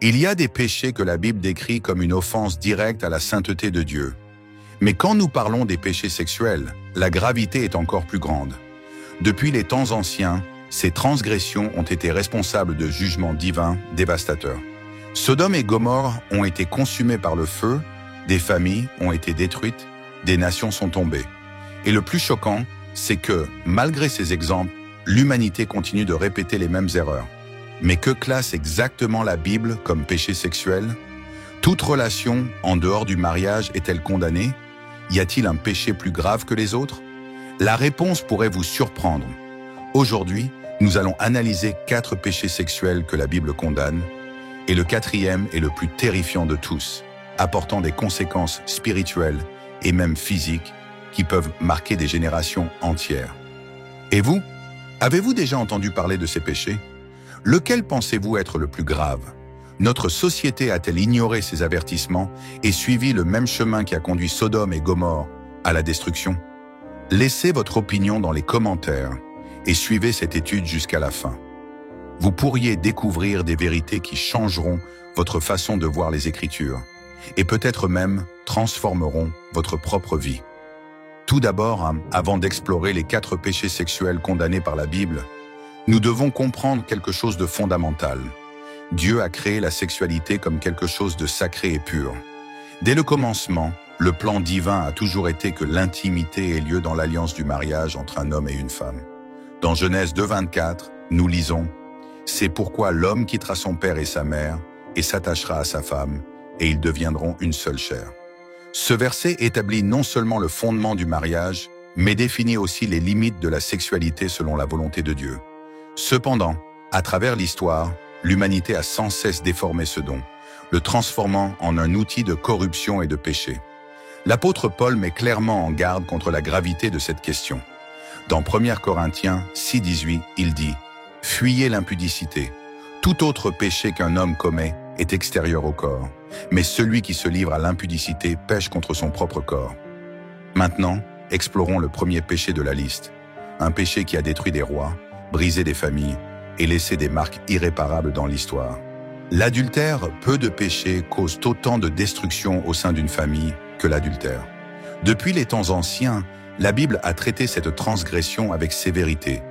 Il y a des péchés que la Bible décrit comme une offense directe à la sainteté de Dieu. Mais quand nous parlons des péchés sexuels, la gravité est encore plus grande. Depuis les temps anciens, ces transgressions ont été responsables de jugements divins dévastateurs. Sodome et Gomorrhe ont été consumés par le feu, des familles ont été détruites, des nations sont tombées. Et le plus choquant, c'est que, malgré ces exemples, l'humanité continue de répéter les mêmes erreurs. Mais que classe exactement la Bible comme péché sexuel? Toute relation en dehors du mariage est-elle condamnée? Y a-t-il un péché plus grave que les autres? La réponse pourrait vous surprendre. Aujourd'hui, nous allons analyser 4 péchés sexuels que la Bible condamne, et le 4e est le plus terrifiant de tous, apportant des conséquences spirituelles et même physiques qui peuvent marquer des générations entières. Et vous? Avez-vous déjà entendu parler de ces péchés? Lequel pensez-vous être le plus grave? Notre société a-t-elle ignoré ces avertissements et suivi le même chemin qui a conduit Sodome et Gomorrhe à la destruction? Laissez votre opinion dans les commentaires et suivez cette étude jusqu'à la fin. Vous pourriez découvrir des vérités qui changeront votre façon de voir les Écritures et peut-être même transformeront votre propre vie. Tout d'abord, avant d'explorer les 4 péchés sexuels condamnés par la Bible, nous devons comprendre quelque chose de fondamental. Dieu a créé la sexualité comme quelque chose de sacré et pur. Dès le commencement, le plan divin a toujours été que l'intimité ait lieu dans l'alliance du mariage entre un homme et une femme. Dans Genèse 2:24, nous lisons « C'est pourquoi l'homme quittera son père et sa mère et s'attachera à sa femme, et ils deviendront une seule chair. » Ce verset établit non seulement le fondement du mariage, mais définit aussi les limites de la sexualité selon la volonté de Dieu. Cependant, à travers l'histoire, l'humanité a sans cesse déformé ce don, le transformant en un outil de corruption et de péché. L'apôtre Paul met clairement en garde contre la gravité de cette question. Dans 1 Corinthiens 6:18, il dit « Fuyez l'impudicité. Tout autre péché qu'un homme commet est extérieur au corps, mais celui qui se livre à l'impudicité pêche contre son propre corps. » Maintenant, explorons le premier péché de la liste, un péché qui a détruit des rois, brisé des familles et laissé des marques irréparables dans l'histoire. L'adultère, peu de péchés causent autant de destruction au sein d'une famille que l'adultère. Depuis les temps anciens, la Bible a traité cette transgression avec sévérité,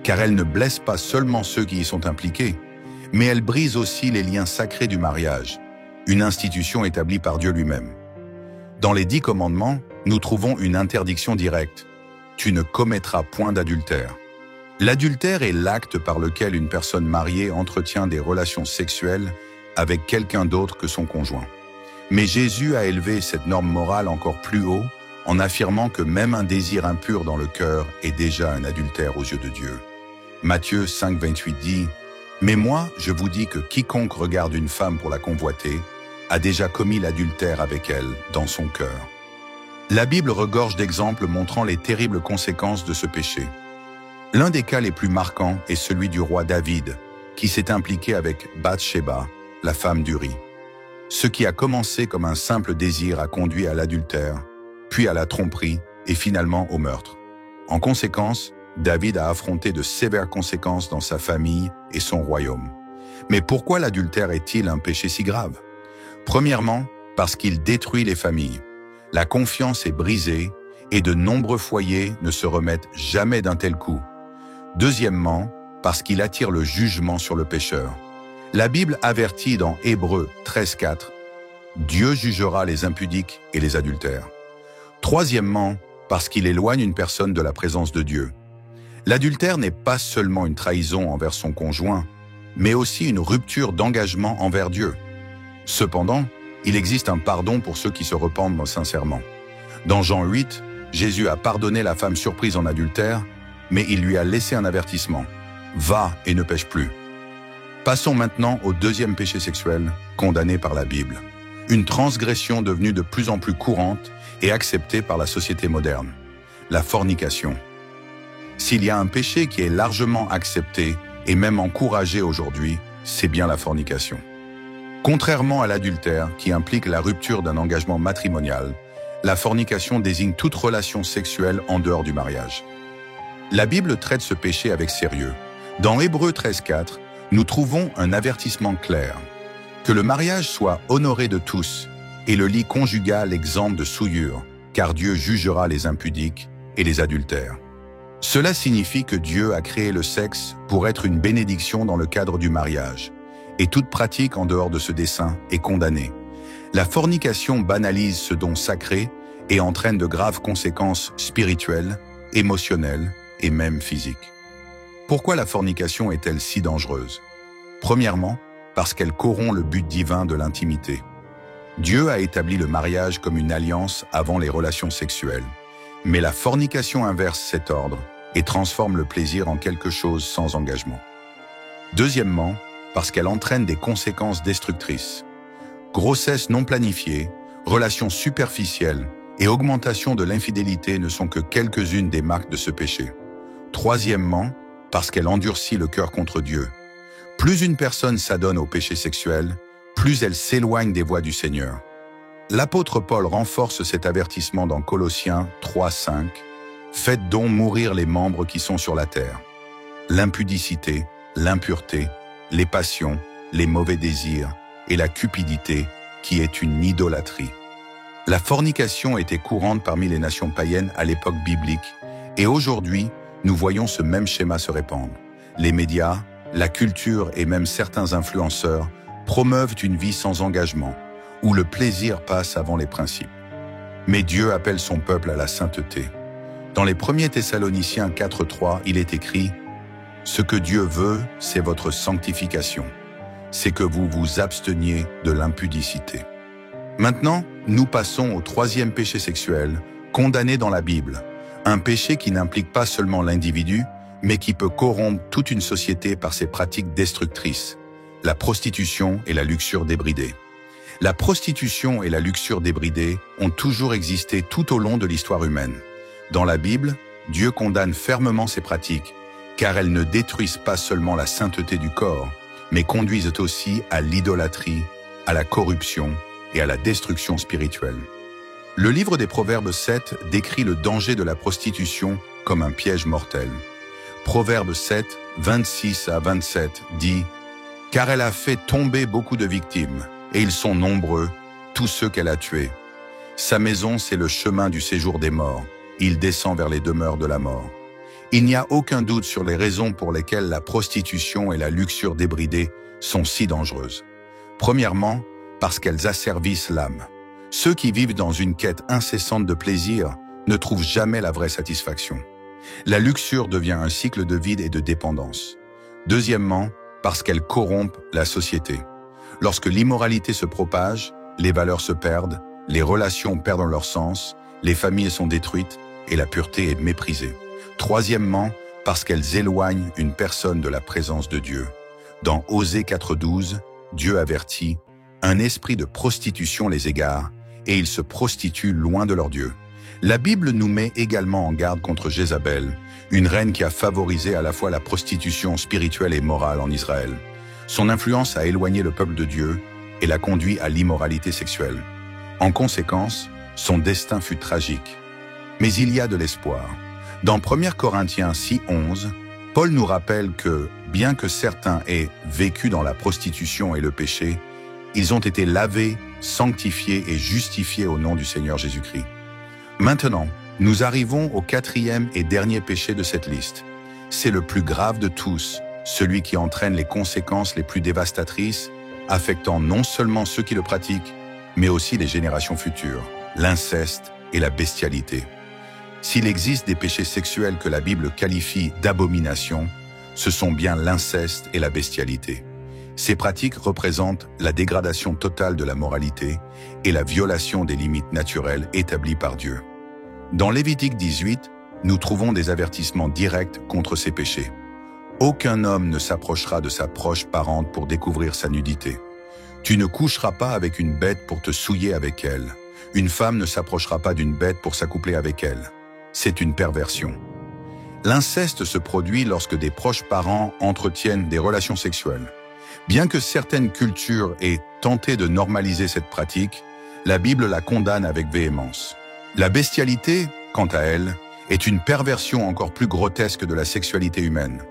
car elle ne blesse pas seulement ceux qui y sont impliqués, mais elle brise aussi les liens sacrés du mariage, une institution établie par Dieu lui-même. Dans les 10 commandements, nous trouvons une interdiction directe. Tu ne commettras point d'adultère. L'adultère est l'acte par lequel une personne mariée entretient des relations sexuelles avec quelqu'un d'autre que son conjoint. Mais Jésus a élevé cette norme morale encore plus haut en affirmant que même un désir impur dans le cœur est déjà un adultère aux yeux de Dieu. Matthieu 5:28 dit « Mais moi, je vous dis que quiconque regarde une femme pour la convoiter a déjà commis l'adultère avec elle dans son cœur. » La Bible regorge d'exemples montrant les terribles conséquences de ce péché. L'un des cas les plus marquants est celui du roi David, qui s'est impliqué avec Bathsheba, la femme d'Uri. Ce qui a commencé comme un simple désir a conduit à l'adultère, puis à la tromperie et finalement au meurtre. En conséquence, David a affronté de sévères conséquences dans sa famille et son royaume. Mais pourquoi l'adultère est-il un péché si grave? Premièrement, parce qu'il détruit les familles. La confiance est brisée et de nombreux foyers ne se remettent jamais d'un tel coup. Deuxièmement, parce qu'il attire le jugement sur le pécheur. La Bible avertit dans Hébreux 13:4 « Dieu jugera les impudiques et les adultères. » Troisièmement, parce qu'il éloigne une personne de la présence de Dieu. L'adultère n'est pas seulement une trahison envers son conjoint, mais aussi une rupture d'engagement envers Dieu. Cependant, il existe un pardon pour ceux qui se repentent sincèrement. Dans Jean 8, Jésus a pardonné la femme surprise en adultère, mais il lui a laissé un avertissement. « Va et ne pêche plus. » Passons maintenant au 2e péché sexuel, condamné par la Bible. Une transgression devenue de plus en plus courante et acceptée par la société moderne. La fornication. S'il y a un péché qui est largement accepté et même encouragé aujourd'hui, c'est bien la fornication. Contrairement à l'adultère, qui implique la rupture d'un engagement matrimonial, la fornication désigne toute relation sexuelle en dehors du mariage. La Bible traite ce péché avec sérieux. Dans Hébreux 13:4, nous trouvons un avertissement clair. Que le mariage soit honoré de tous et le lit conjugal exempt de souillure, car Dieu jugera les impudiques et les adultères. Cela signifie que Dieu a créé le sexe pour être une bénédiction dans le cadre du mariage, et toute pratique en dehors de ce dessein est condamnée. La fornication banalise ce don sacré et entraîne de graves conséquences spirituelles, émotionnelles et même physiques. Pourquoi la fornication est-elle si dangereuse? Premièrement, parce qu'elle corrompt le but divin de l'intimité. Dieu a établi le mariage comme une alliance avant les relations sexuelles, mais la fornication inverse cet ordre et transforme le plaisir en quelque chose sans engagement. Deuxièmement, parce qu'elle entraîne des conséquences destructrices. Grossesse non planifiée, relations superficielles et augmentation de l'infidélité ne sont que quelques-unes des marques de ce péché. Troisièmement, parce qu'elle endurcit le cœur contre Dieu. Plus une personne s'adonne au péché sexuel, plus elle s'éloigne des voies du Seigneur. L'apôtre Paul renforce cet avertissement dans Colossiens 3:5. « Faites donc mourir les membres qui sont sur la terre. L'impudicité, l'impureté, les passions, les mauvais désirs et la cupidité, qui est une idolâtrie. » La fornication était courante parmi les nations païennes à l'époque biblique, et aujourd'hui, nous voyons ce même schéma se répandre. Les médias, la culture et même certains influenceurs promeuvent une vie sans engagement, où le plaisir passe avant les principes. Mais Dieu appelle son peuple à la sainteté. Dans les 1er Thessaloniciens 4:3, il est écrit « Ce que Dieu veut, c'est votre sanctification. C'est que vous vous absteniez de l'impudicité. » Maintenant, nous passons au 3e péché sexuel, condamné dans la Bible. Un péché qui n'implique pas seulement l'individu, mais qui peut corrompre toute une société par ses pratiques destructrices, la prostitution et la luxure débridée. La prostitution et la luxure débridée ont toujours existé tout au long de l'histoire humaine. Dans la Bible, Dieu condamne fermement ces pratiques, car elles ne détruisent pas seulement la sainteté du corps, mais conduisent aussi à l'idolâtrie, à la corruption et à la destruction spirituelle. Le livre des Proverbes 7 décrit le danger de la prostitution comme un piège mortel. Proverbes 7, 26 à 27 dit « Car elle a fait tomber beaucoup de victimes, et ils sont nombreux, tous ceux qu'elle a tués. Sa maison, c'est le chemin du séjour des morts. Il descend vers les demeures de la mort. Il n'y a aucun doute sur les raisons pour lesquelles la prostitution et la luxure débridée sont si dangereuses. Premièrement, parce qu'elles asservissent l'âme. Ceux qui vivent dans une quête incessante de plaisir ne trouvent jamais la vraie satisfaction. La luxure devient un cycle de vide et de dépendance. Deuxièmement, parce qu'elle corrompt la société. Lorsque l'immoralité se propage, les valeurs se perdent, les relations perdent leur sens, les familles sont détruites et la pureté est méprisée. Troisièmement, parce qu'elles éloignent une personne de la présence de Dieu. Dans Osée 4:12, Dieu avertit « Un esprit de prostitution les égare, et ils se prostituent loin de leur Dieu. » La Bible nous met également en garde contre Jézabel, une reine qui a favorisé à la fois la prostitution spirituelle et morale en Israël. Son influence a éloigné le peuple de Dieu et l'a conduit à l'immoralité sexuelle. En conséquence, son destin fut tragique. Mais il y a de l'espoir. Dans 1 Corinthiens 6:11, Paul nous rappelle que, bien que certains aient vécu dans la prostitution et le péché, ils ont été lavés, sanctifiés et justifiés au nom du Seigneur Jésus-Christ. Maintenant, nous arrivons au 4e et dernier péché de cette liste. C'est le plus grave de tous, celui qui entraîne les conséquences les plus dévastatrices, affectant non seulement ceux qui le pratiquent, mais aussi les générations futures, l'inceste et la bestialité. S'il existe des péchés sexuels que la Bible qualifie d'abomination, ce sont bien l'inceste et la bestialité. Ces pratiques représentent la dégradation totale de la moralité et la violation des limites naturelles établies par Dieu. Dans Lévitique 18, nous trouvons des avertissements directs contre ces péchés. Aucun homme ne s'approchera de sa proche parente pour découvrir sa nudité. Tu ne coucheras pas avec une bête pour te souiller avec elle. Une femme ne s'approchera pas d'une bête pour s'accoupler avec elle. C'est une perversion. L'inceste se produit lorsque des proches parents entretiennent des relations sexuelles. Bien que certaines cultures aient tenté de normaliser cette pratique, la Bible la condamne avec véhémence. La bestialité, quant à elle, est une perversion encore plus grotesque de la sexualité humaine.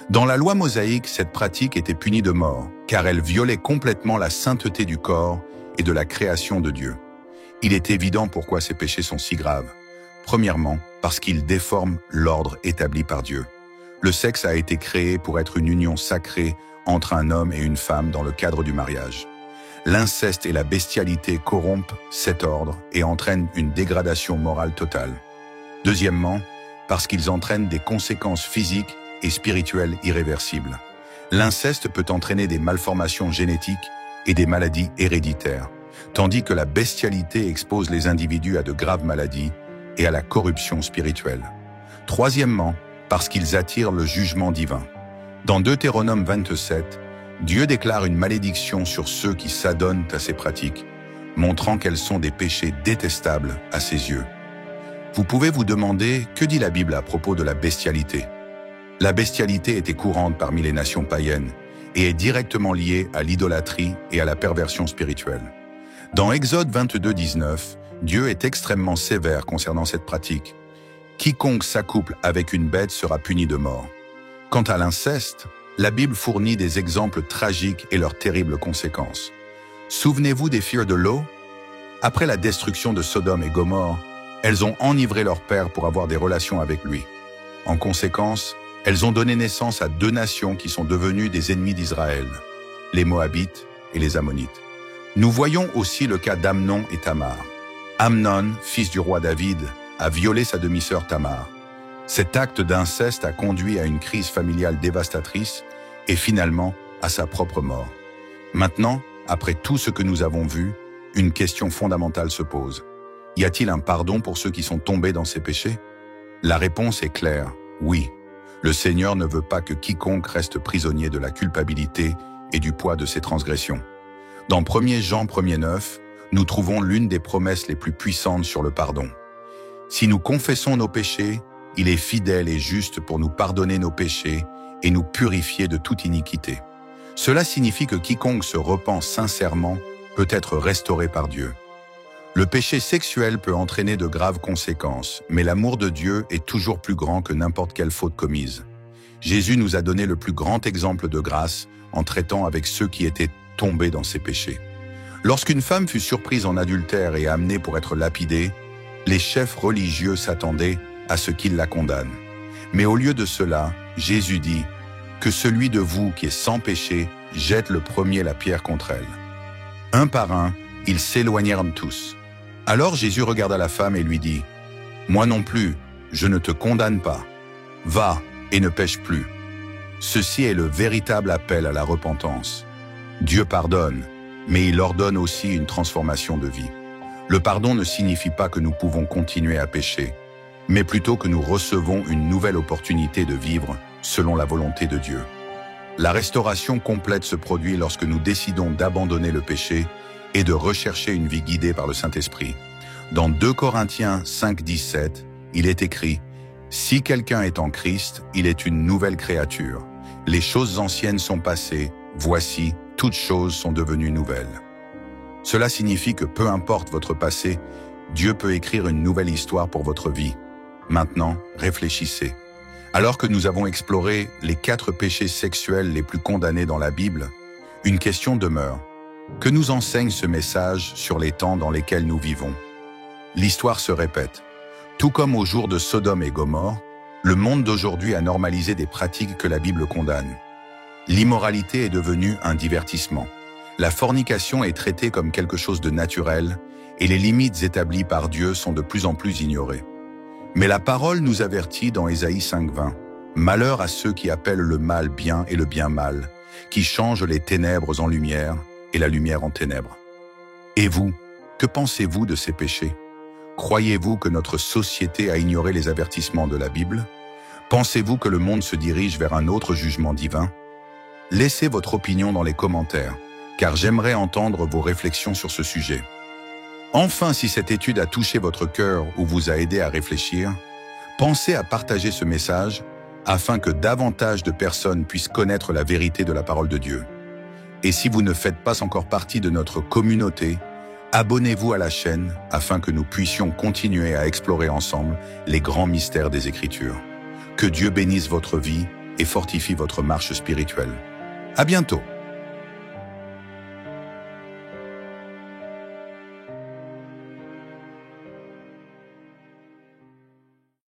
Dans la loi mosaïque, cette pratique était punie de mort, car elle violait complètement la sainteté du corps et de la création de Dieu. Il est évident pourquoi ces péchés sont si graves. Premièrement, parce qu'ils déforment l'ordre établi par Dieu. Le sexe a été créé pour être une union sacrée entre un homme et une femme dans le cadre du mariage. L'inceste et la bestialité corrompent cet ordre et entraînent une dégradation morale totale. Deuxièmement, parce qu'ils entraînent des conséquences physiques et spirituelles irréversibles. L'inceste peut entraîner des malformations génétiques et des maladies héréditaires, tandis que la bestialité expose les individus à de graves maladies et à la corruption spirituelle. Troisièmement, parce qu'ils attirent le jugement divin. Dans Deutéronome 27, Dieu déclare une malédiction sur ceux qui s'adonnent à ces pratiques, montrant qu'elles sont des péchés détestables à ses yeux. Vous pouvez vous demander, que dit la Bible à propos de la bestialité? La bestialité était courante parmi les nations païennes et est directement liée à l'idolâtrie et à la perversion spirituelle. Dans Exode 22, 19, Dieu est extrêmement sévère concernant cette pratique. Quiconque s'accouple avec une bête sera puni de mort. Quant à l'inceste, la Bible fournit des exemples tragiques et leurs terribles conséquences. Souvenez-vous des filles de Lot? Après la destruction de Sodome et Gomorrhe, elles ont enivré leur père pour avoir des relations avec lui. En conséquence, elles ont donné naissance à deux nations qui sont devenues des ennemis d'Israël, les Moabites et les Ammonites. Nous voyons aussi le cas d'Amnon et Tamar. Amnon, fils du roi David, a violé sa demi-sœur Tamar. Cet acte d'inceste a conduit à une crise familiale dévastatrice et finalement à sa propre mort. Maintenant, après tout ce que nous avons vu, une question fondamentale se pose. Y a-t-il un pardon pour ceux qui sont tombés dans ces péchés? La réponse est claire, oui. Le Seigneur ne veut pas que quiconque reste prisonnier de la culpabilité et du poids de ses transgressions. Dans 1 Jean 1,9, nous trouvons l'une des promesses les plus puissantes sur le pardon. Si nous confessons nos péchés, il est fidèle et juste pour nous pardonner nos péchés et nous purifier de toute iniquité. Cela signifie que quiconque se repent sincèrement peut être restauré par Dieu. Le péché sexuel peut entraîner de graves conséquences, mais l'amour de Dieu est toujours plus grand que n'importe quelle faute commise. Jésus nous a donné le plus grand exemple de grâce en traitant avec ceux qui étaient tombés dans ces péchés. Lorsqu'une femme fut surprise en adultère et amenée pour être lapidée, les chefs religieux s'attendaient à ce qu'ils la condamnent. Mais au lieu de cela, Jésus dit « Que celui de vous qui est sans péché jette le premier la pierre contre elle. » Un par un, ils s'éloignèrent tous. Alors Jésus regarda la femme et lui dit « Moi non plus, je ne te condamne pas. Va et ne pêche plus. » Ceci est le véritable appel à la repentance. Dieu pardonne, mais il ordonne aussi une transformation de vie. Le pardon ne signifie pas que nous pouvons continuer à pécher, mais plutôt que nous recevons une nouvelle opportunité de vivre selon la volonté de Dieu. La restauration complète se produit lorsque nous décidons d'abandonner le péché et de rechercher une vie guidée par le Saint-Esprit. Dans 2 Corinthiens 5, 17, il est écrit « Si quelqu'un est en Christ, il est une nouvelle créature. Les choses anciennes sont passées, voici, toutes choses sont devenues nouvelles. » Cela signifie que peu importe votre passé, Dieu peut écrire une nouvelle histoire pour votre vie. Maintenant, réfléchissez. Alors que nous avons exploré les 4 péchés sexuels les plus condamnés dans la Bible, une question demeure. Que nous enseigne ce message sur les temps dans lesquels nous vivons? L'histoire se répète. Tout comme au jour de Sodome et Gomorrhe, le monde d'aujourd'hui a normalisé des pratiques que la Bible condamne. L'immoralité est devenue un divertissement. La fornication est traitée comme quelque chose de naturel et les limites établies par Dieu sont de plus en plus ignorées. Mais la parole nous avertit dans Ésaïe 5,20 « Malheur à ceux qui appellent le mal bien et le bien mal, qui changent les ténèbres en lumière et la lumière en ténèbres. » Et vous, que pensez-vous de ces péchés? Croyez-vous que notre société a ignoré les avertissements de la Bible? Pensez-vous que le monde se dirige vers un autre jugement divin? Laissez votre opinion dans les commentaires, car j'aimerais entendre vos réflexions sur ce sujet. Enfin, si cette étude a touché votre cœur ou vous a aidé à réfléchir, pensez à partager ce message afin que davantage de personnes puissent connaître la vérité de la parole de Dieu. Et si vous ne faites pas encore partie de notre communauté, abonnez-vous à la chaîne afin que nous puissions continuer à explorer ensemble les grands mystères des Écritures. Que Dieu bénisse votre vie et fortifie votre marche spirituelle. À bientôt!